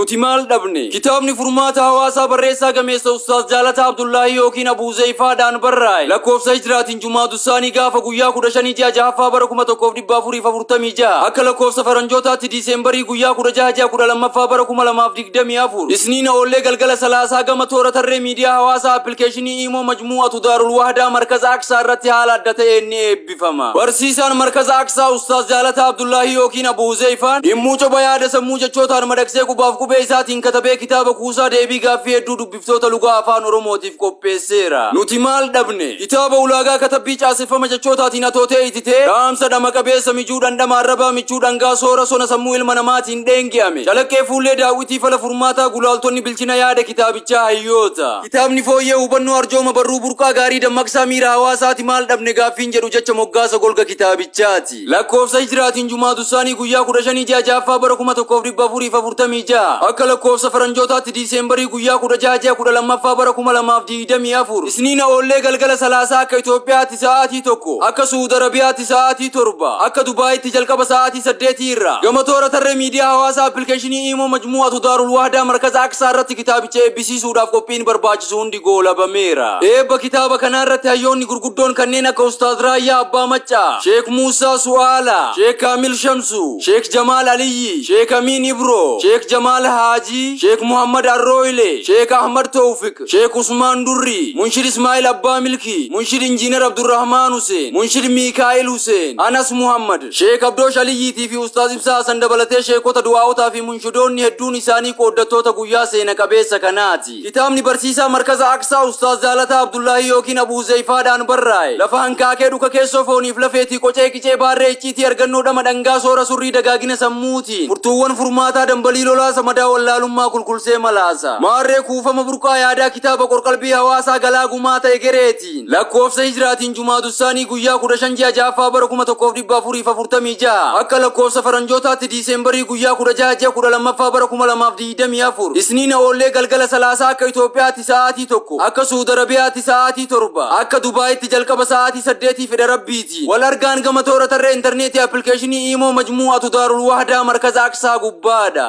nuti maal dhabne. Kitaabni furmaata hawaasaa barreessaa gameessa Ustaaz Jaalataa Abdullaahi yookiin Abuu Zayfaadhaan barraa'e lakkoofsa hijraatiin Jumaadu Saanii gaafa guyyaa 15 ji'a jahaffaa bara 1446 akka lakkoofsa faranjootaatti Diisembarii guyyaa 16 ji'a 12ffaa bara 2024 isniina oollee galgala salaasaa gama toora tarree miidiyaa hawaasaa appilikeeshinii Imoo Majmuu'atu Daarul Wahdaa markaza Aqsaa irratti haala adda ta'een ni eebbifama. Barsiisaan markaza Aqsaa Ustaaz Jaalataa Abdullaahi yookiin Abuu Zayfaan dhimmuu coba yaada sammuu jechootaan madaksee qubaaf qubee isaatiin katabee kitaaba kuusaa deebii gaaffii hedduu dubbiftoota lugaa afaan Oromootiif qopheesseera. Nuti maal dhabne. Kitaaba ulaagaa katabbii caaseffama jechootaatiin atootee ititee dhaamsa dhama qabeessa mijuu dhandhama arrabaa michuu dhangaa soora sona sammuu ilma namaatiin dheenge'ame. Calaqqee fuullee daawwitii fala furmaataa gulaaltonni bilchina yaada kitaabichaa hayyoota. Kitaabni fooyyee hubannoo arjooma barruu burqaa gaarii dammaqsaa miira hawaasaati maal dhabne gaaffiin jedhu jecha moggaasa golga kitaabichaati. Lakkoofsa hijraatiin Jumaadu Saanii guyyaa 15 ji'a jahaffaa bara 1446 akka lakkoofsa faranjootaatti Diisembarii guyyaa 16 ji'a 12ffaa bara 2024 isniina oollee galgala salaasaa akka Itoophiyaatti sa'aatii 1 akka Suud Arabiyaatti sa'aatii 7 akka Dubaayitti jalqaba sa'aatii 8 irra gama toora tarree miidiyaa hawaasaa appilikeeshinii Imoo Majmuu'atu Daarul Wahdaa markaza Aqsaa irratti kitaabicha eebbisiisuudhaaf qophiin barbaachisu hundi goolabameera. Eebba kitaaba kanaa irratti hayyoonni gurguddoon kanneen akka Ustaaz Raayyaa Abbaa Maccaa, Sheek Muusaa Su'aala, Sheek Kaamil Shamsu, Sheek Jamaal Aliyyi, Sheek Amiin Ibro, Sheek Jamaal Haajii, Sheek Muhammad Arrooyle, Sheek Ahmad Tawfiq, Sheek Usmaan Durri, Munshid Ismaa'il Abbaa Milki, Munshid Injiinar Abdurrahmaan Huseen, Munshid Miikaa'il Huseen, Anas Muhammad, Sheek Abdoosh Aliyyiitii fi Ustaaz Ibsaa Hasan dabalatee sheekota du'aa'otaa fi munshidoonni hedduun isaanii qooddattoota guyyaa seena qabeessa kanaati. Kitaabni barsiisaa markaza Aqsaa Ustaaz Jaalataa Abdullaahi yookiin Abuu Zayfaadhaan barraa'e lafa hankaakee dhuka keessoo fooniif lafeetii qocee qicee baarree icciitii argannoo dhama dhangaa soora surrii dagaagina sammuutiin furtuuwwan furmaataa dambalii lolaasa madaa wallaalummaa kulkulsee malaasa maarree kuufama burqaa yaadaa kitaaba qorqalbii hawaasaa galaa gumaa ta'e gereetiin lakkoofsa hijraatiin Jumaadu Saanii guyyaa 15 ji'a jahaffaa bara 1446 akka lakkoofsa faranjootaatti Diisembarii guyyaa 16 ji'a 12ffaa bara 2024 isniina oollee galgala salaasaa akka Itoophiyaatti sa'aatii 1 akka Suud Arabiyaatti sa'aatii 7 akka Dubaayitti jalqaba sa'aatii 8 fedha rabbiiti. Wal argaan gama toora tarree intarneetii appilikeeshinii Imoo Majmuu'atu Daarul Wahdaa markaza Aqsaa gubbaadha.